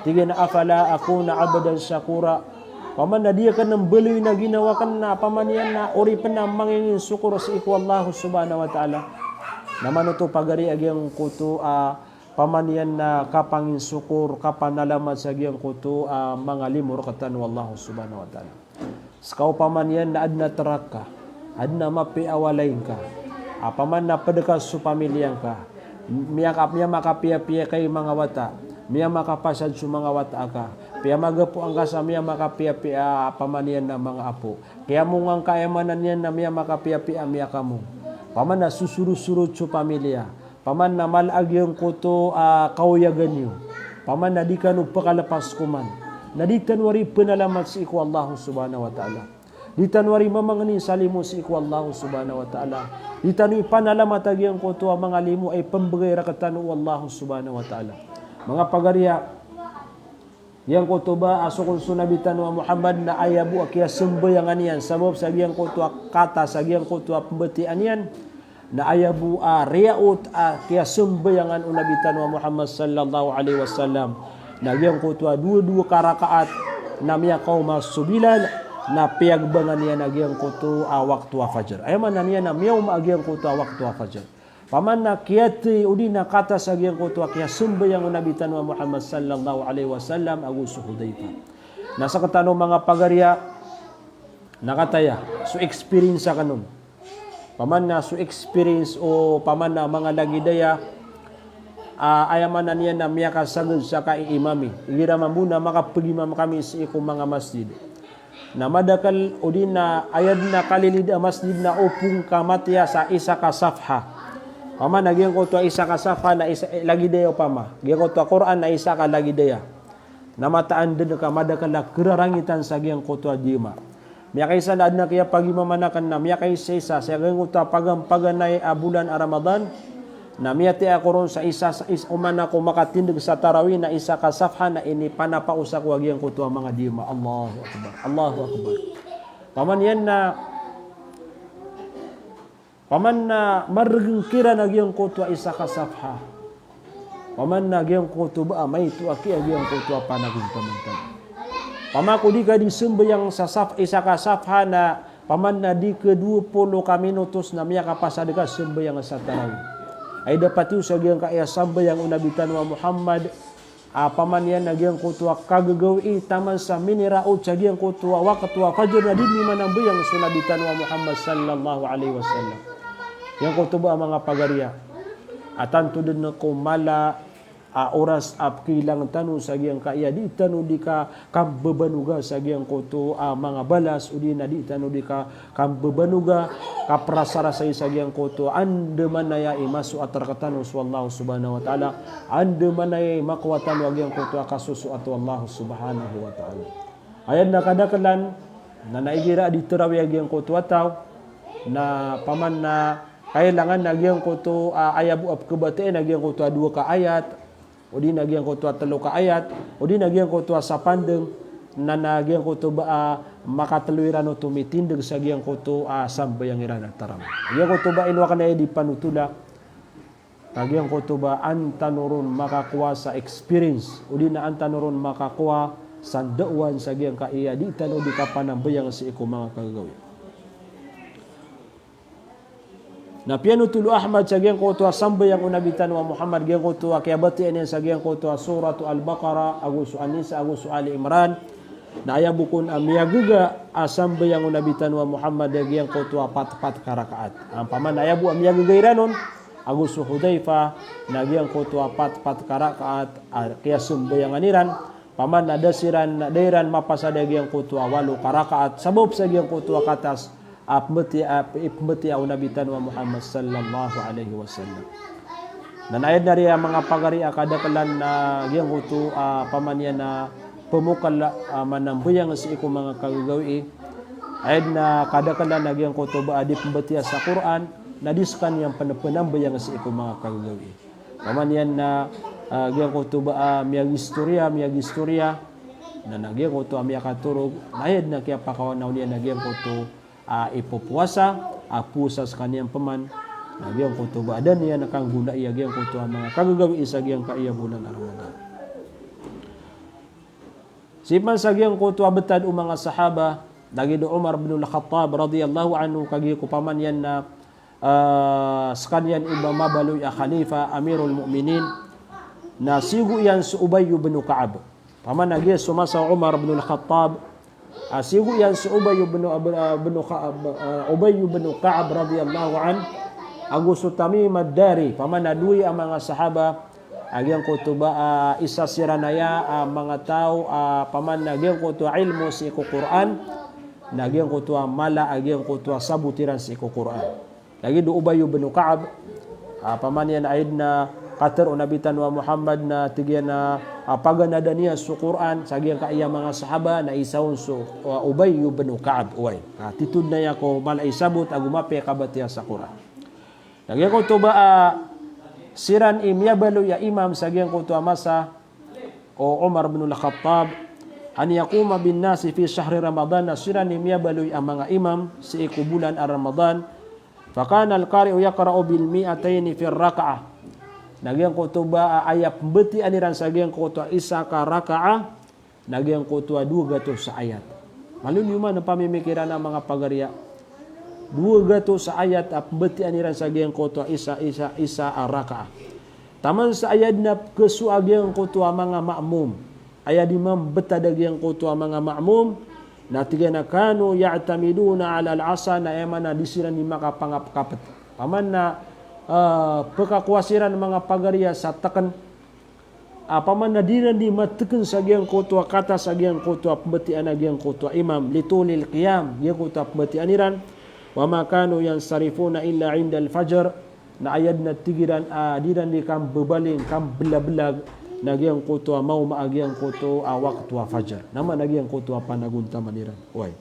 tigin na afala ako na abadan syakura. Paman na dia kan nambeli na ginawa kan na pamanian na ori pa na mangingin sukur sa iku Allah subhanahu wa ta'ala. Naman ito pagari agyang kuto pamanian na kapangin sukur kapanalamat sa agyang kuto mga limur katan wallahu subhanahu wa ta'ala. Skau pamanian na adna teraka, adna mapiawalain ka. Paman na pedekas su pamilyang ka. Miya makapia-pia kay mga wata. Miya makapasad su mga wata ka. Pia magapo ang kasamiya makapia-pia pamanian na mga apo. Kaya mong ang kayamanan yan na miya makapia-pia miya kamo. Paman na susuru-surut su pamilya. Paman na malag yung kuto kauyagan nyo. Paman na di ka nagpakalapas kuman. Na di tanwari penalamat si iku Allah subhanahu wa ta'ala. Di tanwari mamangani sa limo si iku Allah subhanahu wa ta'ala. Di tanwari panalamat agyang kuto mga limo ay pambagay rakatanu Allah subhanahu wa ta'ala. Mga pagariya, yang kutuba asukun sunabitan wa Muhammad na ayabu akia sembayangan yan sabab sa giyang kutua kata sa giyang kutua pembetian yan na ayabu riaut akia sembayangan unabitan wa Muhammad sallallahu alaihi wasallam na giyang kutua dua karakaat namanya kaum subilan na piyagbangan niya nagyang kuto waktu fajar. Ayaman na niya na miyaw maagyang kuto waktu fajar. Paman na kiyati udi na kata sa gyang kuto kaya sumbayang unabitan wa Muhammad sallallahu alaihi wasallam agus Hudayfa. Nasa katano mga pagarya nakataya so experience sa kanon. Paman na so experience o paman na mga lagidaya ayaman na niya na miyaka sagad sa kaiimami. Igira muna makapagimam kami sa ikong mga masjid. Na madakal o din na ayad na kalilid masjid na upong kamatya sa isa ka safha. Pama nagyan ko to isa ka safha na isa lagidaya pama. Gyang ko to Quran na isa ka lagidaya. Namataan din ka madakal na kirarangitan sa gyang ko to dima. Miya kaysa na adna kaya pagimamanakan na miya kaysa isa sa gyang ko to pagampaganay bulan Ramadan. Na miyati ako ron sa isa umana ko makatindig sa tarawih na isa ka safha na ini panapausak wag yang kuto mga dima. Allahu Akbar. Allahu Akbar. Paman na marging kira nagyang kuto isa ka safha. Paman na gyang kuto ba may tu aki gyang kuto panaging pamantan. Pamako di ka di sumbayang sa isa ka safha na paman na di ke 20 ka minutos na miya ka pasadika sumbayang sa tarawih. Ay dapat yung sa giyang kaya sabay ang unabitan wa Muhammad paman yan na giyang kutuwa kagagawi taman sa miniraot sa giyang kutuwa wakatwa fajr na din naman ang bayang sunabitan wa Muhammad sallallahu alaihi wasallam. Yang kutuba mga pagarya atanto din na kumala oras ap kilang tanu sa giyang kaya di tanu di ka kambebanuga sa giyang kuto mga balas udi na di tanu di ka kambebanuga kaprasara sa giyang kuto ande manaya imasu atarkatanu wallahu subhanahu wa taala ande manaya makwatan wa giyang kuto kasusu at wallahu subhanahu wa taala. Ayan na kadakalan na naigira di tarawih giyang kuto ataw na paman na kailangan na giyang kuto ayabu ap kebateen na giyang kuto 2 ka ayat o di nagyang ko tuwa 3 ka ayat, o di nagyang ko tuwa sa pandeng, na nagyang ko tuwa makataluiran o tumitindig sa gyang ko tuwa sambayang iran at taram. Nagyang ko tuwa inwa ka na di panutula, nagyang ko tuwa antanuron makakuha sa experience, o di na antanuron makakuha sa dawan sa gyang kaiya, di tanu di ka panambayang sa iko mga kagawin. Na piano tulu Ahmad sa gyang kutuwa sambay ang unabitan wa Muhammad gyang kutuwa kaya batiin sa gyang kutuwa suratu Al-Baqarah agusu An-Nisa agusu Ali Imran na ayabukun amiyaguga sambay ang unabitan wa Muhammad gyang kutuwa pat karakaat. Ang paman ayabu amiyaguga iranon agusu Hudayfa na gyang kutuwa pat karakaat kaya sambay ang aniran paman na dasiran na dairan mapasada gyang kutuwa 8 karakaat sabab sa gyang kutuwa katas ipmeti au nabitan wa Muhammad sallallahu alaihi wasallam. Nanayad na rin mga pagari kadakalan na giyang hutu pamanyan na pemukal manambuyang sa iko mga kagagawi. Ayad na kadakalan na giyang hutu ba adi pembeti sa Quran na diskan yang penambayang sa iko mga kagagawi. Pamanyan na giyang hutu ba miyag istorya na nagyang hutu amiyag katurog. Ayad na kaya pakawanaw niya na giyang hutu ipupuasa pusa sa kaniyang paman nagyang kutuba adan niya nakang gula iya gyang kutuba mga kagagawi isa gyang kaiya bulan Ramadan. Sipan sa gyang kutuba betad mga sahaba nagido Umar bin Al-Khattab radhiyallahu anhu kagi ko paman yan na sa kaniyang iba mabaloy khalifa Amirul Mu'minin na sigo yan sa Ubay bin Ka'ab paman nagi sumasa Umar bin Al-Khattab sigo yan si Ubay bin Ka'ab radhiyallahu an agusto Tamim ad-Dari pamanadui ang mga sahaba agyang kutuba isa siranaya mga tao paman nagyang kutuba ilmu si Quran nagyang kutuba mala agyang kutuba sabutiran si Quran lagi do Ubay bin Ka'ab paman yan aid na kater unabitan wa Muhammad na tigyan na paganada niya sa Quran sa giyang kaiya mga sahaba na isawon so Ubay bin Ka'ab uway titud na ya ko malay sabot agumape kabatiya sa Quran nagyang ko tuba siran imyabalo ya imam sa giyang ko tuwa masa o Umar bin Al-Khattab an yakuma bin nasi fi syahri Ramadan na siran imyabalo ang mga imam sa ikubulan Ramadan fakana al-qari'u yaqra'u bil mi'atayn fi ar-rak'ah nagyang kutuba ayat beti aniran sa gyang kutuba isa ka rakaah nagyang kutuba 2 gatos sa ayat Malun yuman ang pamimikiran ng mga pagarya. Dua gato sa ayat at betianiran sa giyang koto isa araka. Taman sa ayat na kesuagyang koto mga ma'mum. Ayat imam betadagyang koto mga ma'mum. Na tiga na kanu ya'tamiduna ala al-asa na emana disiran ni makapangapkapat. Paman na pekakuasiran mga pagarya sa takan paman na dinan di matukan sa giyang koto kata sa giyang koto betian na giyang koto imam litulil qiyam giyang koto betianiran. Wa ma kanu yansarifuna illa 'inda al-fajr na ayad na tigiran diran di kam bebaling kam belag-belag nagyang kuto mau maagyang kuto waktu fajar nama nagyang kuto panagunta maniran way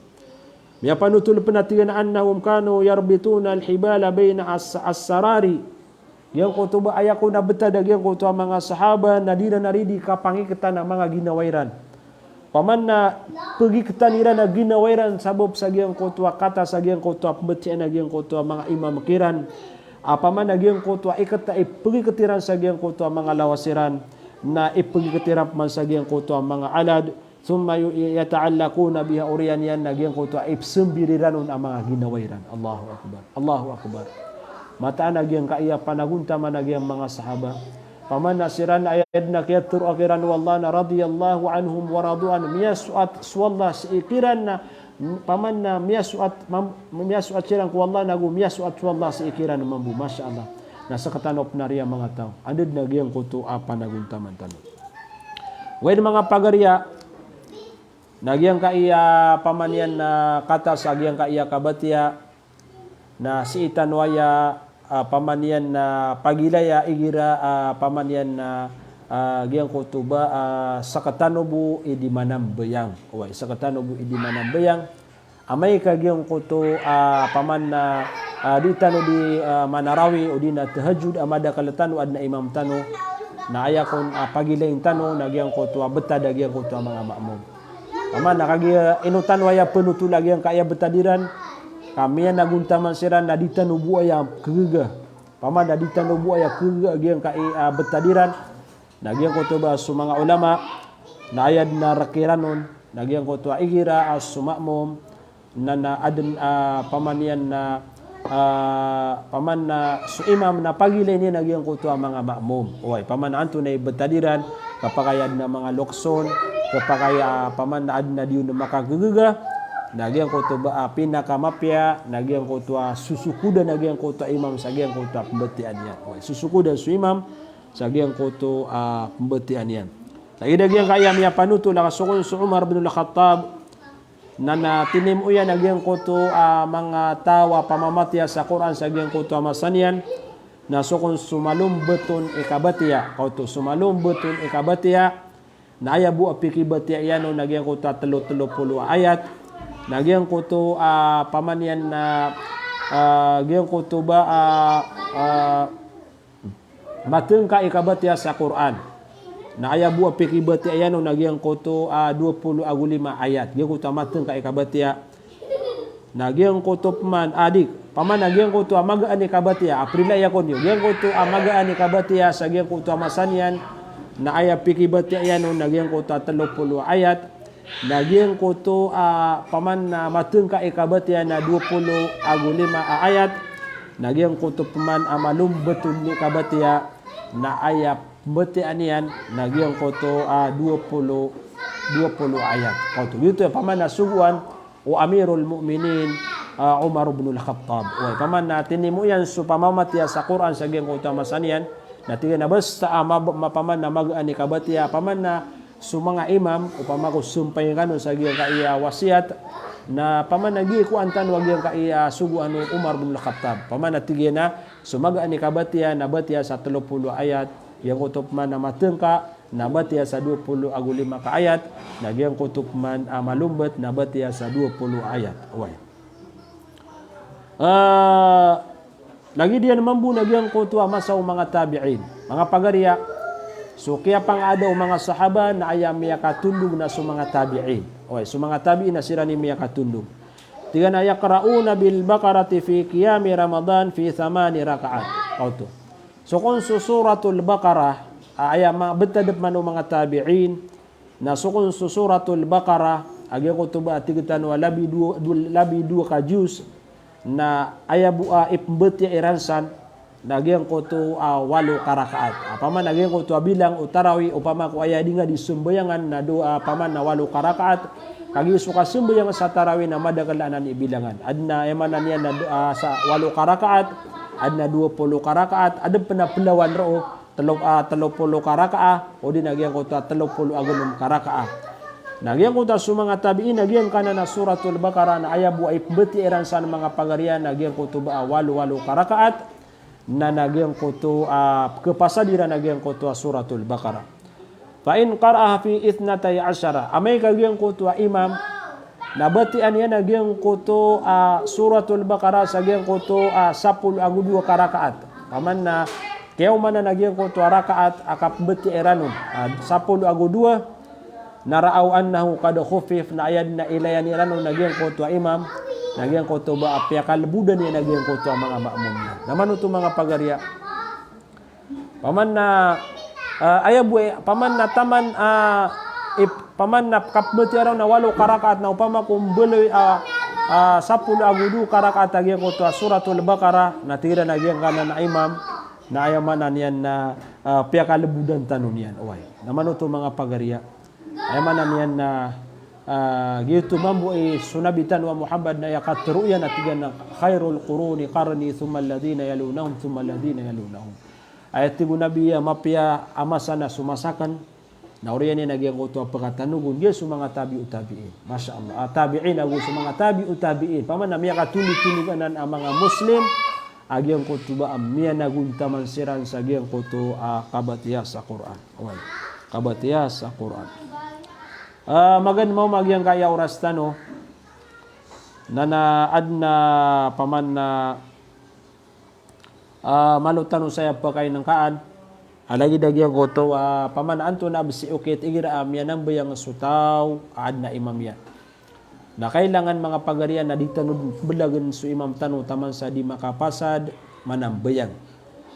miya panutul penatigan annahum kanu yarbituna al-hibala baina as-sarari yang kuto ba ayako na betadag yang kuto mga sahaba na diran naridi kapangiketan ng mga ginawairan. Paman na pergi ketaniran na ginawairan sabab sa giyang kotwa kata sa giyang kotwa pembetian na giyang kotwa mga imam kiran. Paman na giyang kotwa ikata pergi ketiran sa giyang kotwa mga lawasiran na pergi ketiran man sa giyang kotwa mga alad. Summa yata'allaquna biha uriyan yan na giyang kotwa sembiriran ang mga ginawairan. Allahu akbar. Allahu akbar. Mataan na giyang kaiya panagunta man na giyang mga sahaba. Paman nasiran ayat na kiyatur akiran wallana radiyallahu anhum wa radu'an miyasuat swallah seikiran na paman na miyasuat siran ku wallah nagu miyasuat swallah seikiran mambu masyaallah nasa katanop na riya mga tao andid na giyang kuto apa naguntaman tanong wen mga pagarya nagyang kaiya pamanian na kata sa giyang kaiya kabatia na si itanwaya pamanian na pagilaya igira pamanian na giyang kutuba sa katanobu idi manambayang oy sa katanobu idi manambayang amay kagiyang kuto paman na di tano di manarawi o di na tahajjud amada kalatano ad na imam tano na ayakon pagilayin tano na giyang kuto betada giyang kuto mga ma'mum paman nakagiya inutan waya penutul giyang kaya betadiran kami yang naguntaman siran na ditanubu ayam kegegah. Paman na ditanubu ayam kegegah giyang kai betadiran. Na giyang kutuba su mga ulama na ayad na rakiranon. Na giyang kutuba igira suma'mum na adan pamanian na paman na su imam na pagilay niya na giyang kutuba mga ma'mum. Oy, paman na anto na betadiran kapakayad na mga lokson kapakaya paman na adan na diyon na makagegegah. Nagyang kutuba pinakamapya, nagyang kutuba susukuda, nagyang kutuba imam sa gyang kutuba pembetian yan. Susukuda su imam sa gyang kutuba pembetian yan. Lagi nagyang kaya miya panuto nakasukon su Umar bin Al-Khattab na tinim uya nagyang kutuba mga tawa pamamatya sa Quran sa gyang kutuba masanian na sukon sumalum beton ikabatia kauto sumalum beton ikabatia na ayabu apikibatiya yan o nagyang kutuba 30 ayat. Nagyang kuto pamanian na gyang kuto ba mateng ka ikabatya sa Quran na ayabu apikibati ayano nagyang kuto 25 ayat gyang kuto mateng ka ikabatya nagyang kuto man adik paman nagyang kuto magaan ikabatya aprila yakon yo gyang kuto magaan ikabatya sa gyang kuto masanian na aya pikibati ayano nagyang kuto 30 ayat nagyang kuto paman na mateng ka ikabatya na 25 ayat nagyang kuto paman amalum betul ni kabatya na ayat betian yan nagyang kuto 20 ayat kuto yuto paman na suguan o Amirul Mu'minin Umar bin Al-Khattab oy paman na tinimu yan su pamamatya sa Quran sa gyang kuto masanian na tiga na basta paman na mag-ani kabatya paman na su mga imam upama ko sumpay kanon sa giyang kaiya wasiat na pamanagi ko antan wag yang kaiya sugu anu Umar bin Al-Khattab pamanatigi na sumaga ni kabatiya na batiya sa 30 ayat yang kutub man na matengka na batiya sa 25 ka ayat na giyang kutub man malumbat na batiya sa 20 ayat away lagi dia mambu na giyang kutwa masaw mga tabi'in mga pagarya. So kaya pang adaw mga sahaba na ayam miya katundog na sa mga tabi'in. Okay, so mga tabi'in na sila ni miya katundog. Tiga na yakrauna bil baqarati fi qiyami Ramadan fi 8 rakaat. Kauto. So kung suratul Baqarah ayam betadep manu mga tabi'in na sukun suratul Baqarah agyang ko to ba tigitano labi dua ka Diyos na ayabu ipembet ya iransan nagyang ko to 8 karakaat. Paman nagyang ko to bilang utarawi upama ko aya dinga di sembayangan na paman na 8 karakaat kagi suka sembayangan sa tarawih na madagalanan ibilangan. Adna emanan yan na sa 8 karakaat, adna 20 karakaat, ada penapelawan ro 30 karakaat o di nagyang ko to 30 agunum karakaat. Nagyang ko ta sumanga tabiin nagyang kana na suratul Baqarah na ayabu ay pembeti iransan mga pagarian nagyang ko to ba 8 karakaat na nagyang ko to kepasadiran nagyang ko to suratul Baqarah. Fa in qara'aha fi 12 amay kagyang ko to imam nabatian yan nagyang ko to suratul Baqarah sagyang ko to 10 2 karakaat. Paman na kayo man na nagyang ko to rakaat akap beti iranun 10 2 naraaw annahu qad khufif na ayad na ilayan iranun nagyang ko to imam nagyang ko to ba apya kalbudan ni nagyang ko to mga maamum naman uto mga pagariya paman na paman na taman paman na kapbeti araw na 8 karakaat na upama kung beloy 10 agudu karakaat nagyang ko to suratul Baqarah natira nagyang kana na imam na ayamanan yan na apya kalbudan tanun yan oy naman uto mga pagariya ayamanan yan na gitu mambu sunabitan wa Muhammad na yakatru yan at na khairul quruni qarni thumma alladhina yalunahum thumma alladhina yalunahum ayat tibu nabiya mapya amasana sumasakan na uriyan ni nagyang uto pagkatanugon dia sumanga tabi'ut tabi'in masyaallah tabi'in agu sumanga tabi'ut tabi'in paman namiya katulog-tuloganan ang mga muslim agyang kutuba amya naguntaman siran sa agyang kutu kabatiya sa Quran kabatiya sa Quran magan mo magyang kaya oras tano na adna paman na malutano saya pa kay ng kaan alagi dagyang ko to paman anto na bisi ukit igira amya nang bayang sutaw adna imam yan na kailangan mga pagarian na ditanud belagan su imam tano taman sa di makapasad manambayang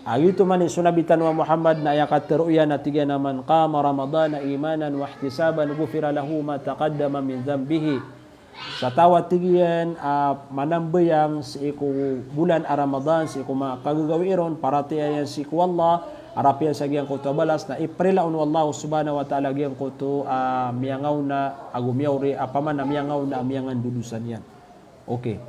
agito man sunabitan wa Muhammad na ayakat teruya na tiga naman qama ramadana imanan wa ihtisaban ghufira lahu ma taqaddama min dhanbihi sa tawat tigian manambayang sa iku bulan Ramadan sa iku makagagawiron para tiyan si ku Allah arapian sa giyang kuto balas na iprilaon wallahu subhanahu wa ta'ala giyang kuto miyangaw na agumyawri apaman na miyangaw na miyangan dudusan yan okay.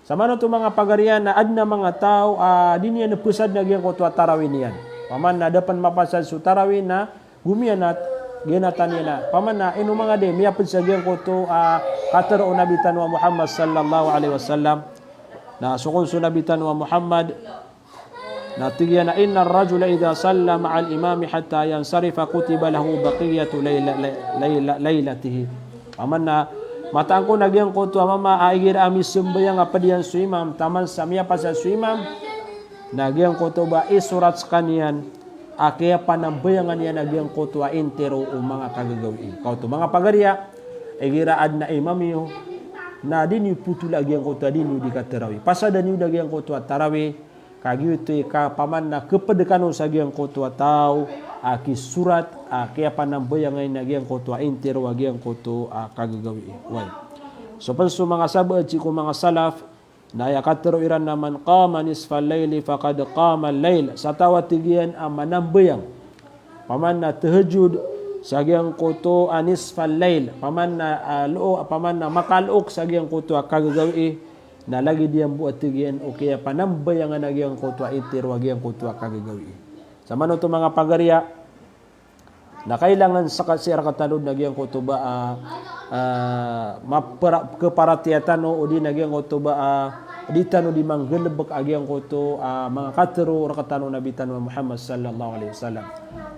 Sama na ito mga pagarian na adna mga tao, di niya napusad na giyang kuto at tarawin niyan. Paman na dapan mapasad su tarawin na gumiyan at ginatan niya na. Paman na ino mga di, miyapod sa giyang kuto kataro nabitan wa Muhammad sallallahu alaihi wasallam. Na sukun su nabitan wa Muhammad na tigyan na inna ar-rajula idha salla ma'al imami hatta yansarifa kutiba lahu baqiyatu laylatihi. Paman na matang ko nagyang ko to mama aigir amis sembayang apa diyan su imam taman samia pasal su imam nagyang ko to ba isurat kanian akya panambayangan yan nagyang ko to intero o mga kagagawin kau to mga pagariya igira adna imam yo na dini putul agyang ko to dini di katarawi pasada ni dagyang ko to tarawi kagitu ka paman na kepedekano sa gyang ko to tao aki surat kaya panambayangan nagyang ko to intero agyang ko to kagagawi why so panso mga sabat ko mga salaf na yakatero iran naman qama nisfal layli faqad qama al-layl sa tawatigian manambayang paman na tahajjud sa gyang ko to nisfal layl paman na makalok sa gyang ko to kagagawi na lagi diyan buat tigian o kaya panambayangan nagyang ko to intero agyang ko to kagagawi sa mano to mga pagariya na kailangan sa kasira katalod nagyang kutuba keparatiatan o di nagyang kutuba di tano di manggelebek agyang kuto mga katero rakatano nabitan wa Muhammad sallallahu alaihi wasallam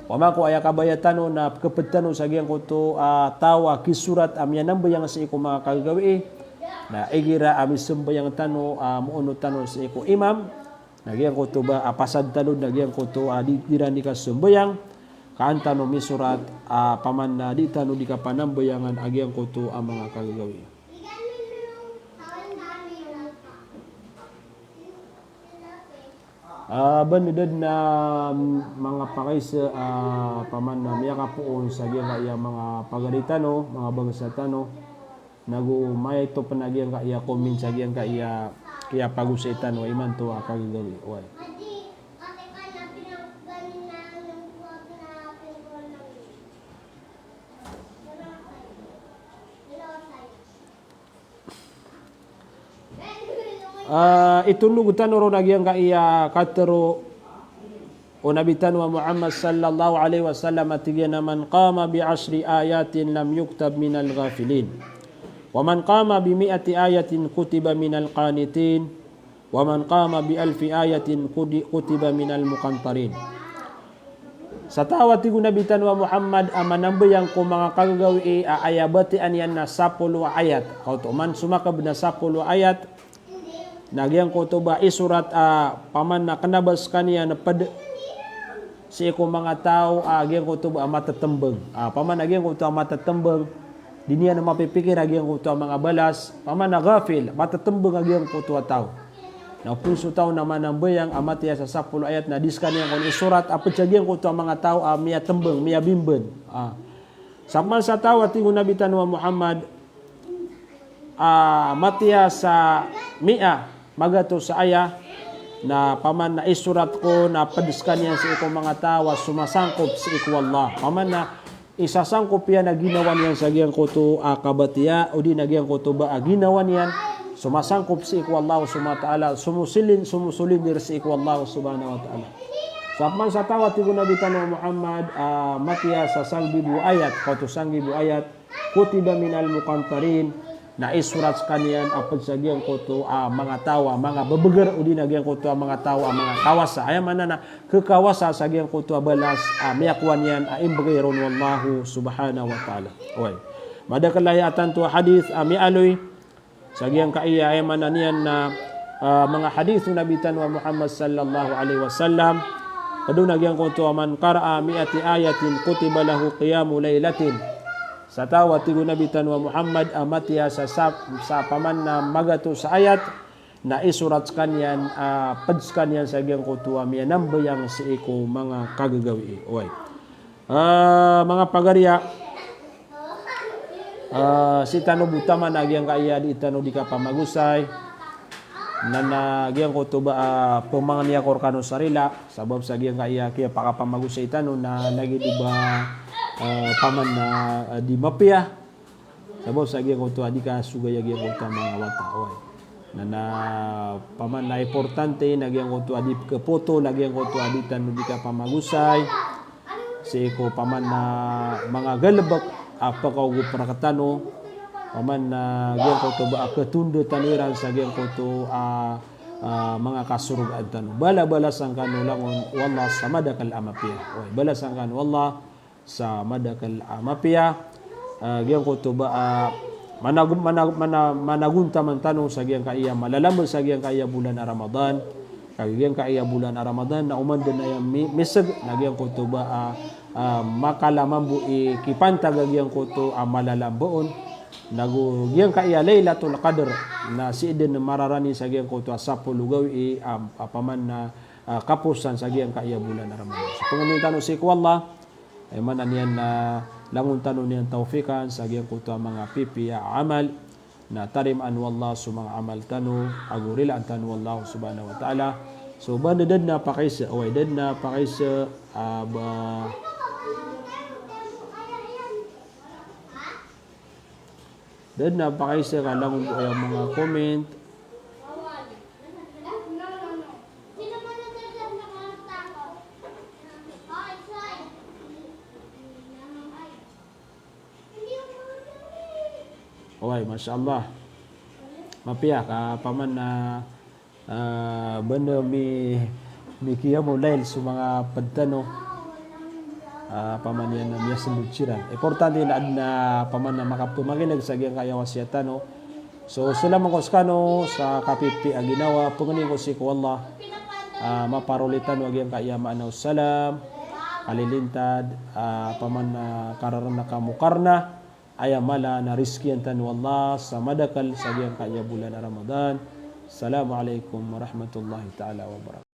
wa mako aya kabayatano na kepetano sa agyang kuto tawa kisurat amya nambayang sa iko mga kagawi na igira ami sembayang tano muuno tano sa iko imam nagyang kutuba pasad talod nagyang kuto di dirani ka sembayang kanta no misurat paman na di tano di kapanambayangan agyang kuto ang mga kagagawi. Banidad na mga pakaysa paman na miya kapuon sa agyang kaya mga pagaritano, mga bangsa tano may ito panagiang ka iya comment sa giyang ka iya kaya pagusitan wa iman to kagagawi way. Itulugutan ro nagyang ka iya katero o nabitan wa Muhammad sallallahu alaihi wasallam atigyan man qama bi 10 ayatin lam yuktab minal ghafilin wa man qama bi 100 ayatin kutiba minal qanitin wa man qama bi 1000 ayatin kutiba minal muqantarin. Sa tawat ti nabitan wa Muhammad amanambayang ko mga kagagawi ayabati anyan na 10 ayat kauto man sumakab na 10 ayat nagyang ko to ba isurat paman na kanabas kaniya na si ko mga tao agyang ko to ba matatembeng paman agyang ko to matatembeng diniya na mapipikir agyang ko to mga balas paman na ghafil matatembeng agyang ko to tao na puso tao naman ang bayang amatiya sa 10 ayat na diskaniya kon isurat apat agyang ko to mga tao miya tembeng miya bimben saman sa tao tingon nabitan wa Muhammad matiya sa mi'a magato sa aya na paman na isurat ko na padiskan yan sa ikong mga tawa sumasangkop sa ikwallah paman na isasangkop yan na ginawan yan sa giyang kuto kabatiya o di na giyang kuto ba ginawan yan sumasangkop sa ikwallah subhanahu sumusulin dir sa ikwallah subhanahu wa ta'ala saman sa tawa tigo nabitan ng Muhammad matiya sa 1,000 ayat kuto 1,000 ayat kutiba minal muqantarin na isurat kaniyan apad sa giyang kuto mga tawa, mga babagar o di na giyang kuto mga tawa, mga kawasa. Ayaw man na kakawasa sa giyang kuto balas miyakwan yan imbagayron wallahu subhanahu wa ta'ala. Okay. Madakalahiyatan to hadith mialoy sa giyang kaiya ayaw man na niyan na mga hadith nabitan wa Muhammad sallallahu alaihi wasallam. Paduna giyang kuto man qara'a mi'ati ayatin kutiba lahu qiyamu laylatin. Sa tawat tigo nabitan wa Muhammad amatiya sa paman na magato sa ayat na isurat kanyan padskan yan sa giyang kutuwa miya nambayang si iko mga kagagawi oy mga pagarya si tano butaman agyang kaya di tano di ka pamagusay na giyang kutuba pumangniya korkano sarila sabab sa giyang kaya pakapamagusay tano na nagidiba paman na di mapia sabab sa giyang kuto di ka sugaya giyang kuto mga wata oy na paman na importante na giyang kuto di ka poto na giyang kuto di tanu di ka pamagusay si ko paman na mga galbak apakaw prakatano paman na giyang kuto ba katundo taniran sa giyang kuto mga kasurug at tanu bala-balasan kanu langon wallah sa madakal amapia oy balasan kanu wallah sa madakal mapia giyang ko to ba managunta man tanong sa giyang kaiya malalamon sa giyang kaiya bulan na Ramadan giyang kaiya bulan na Ramadan na umandan na yung misag na giyang ko to ba makalaman bu ikipantag giyang ko to malalamboon giyang kaiya Laylatul Qadr na si idin mararani sa giyang ko to sa pulugawi paman na kapusan sa giyang kaiya bulan na Ramadan so pangamin tanong si Allah ay man aniyan na langun tanon niyan tawfikan sa giyang kuto mga pipiya amal na tarim an wallah su mga amal tanu agurila an tanu wallahu subhanahu wa ta'ala so bandad na pakaysa away dad na pakaysa dad na pakaysa ka langun yung mga comment Oy, masyaallah. Mapia ka paman na banda mi kiyamo lail sa mga padtano paman yan na miya sinutsiran. Importante na paman na makapumaginag sa giyang kaya wasyatano. So sila man koskano sa kapipi ang ginawa pungani ko si ko Allah maparulitan wag yang kaya maanaw salam kalilintad paman na kararan na kamukarna ayamala na riskian tan wallah sa madakal sa giyang kaya bulan Ramadan. Assalamualaikum warahmatullahi taala wabarakatuh.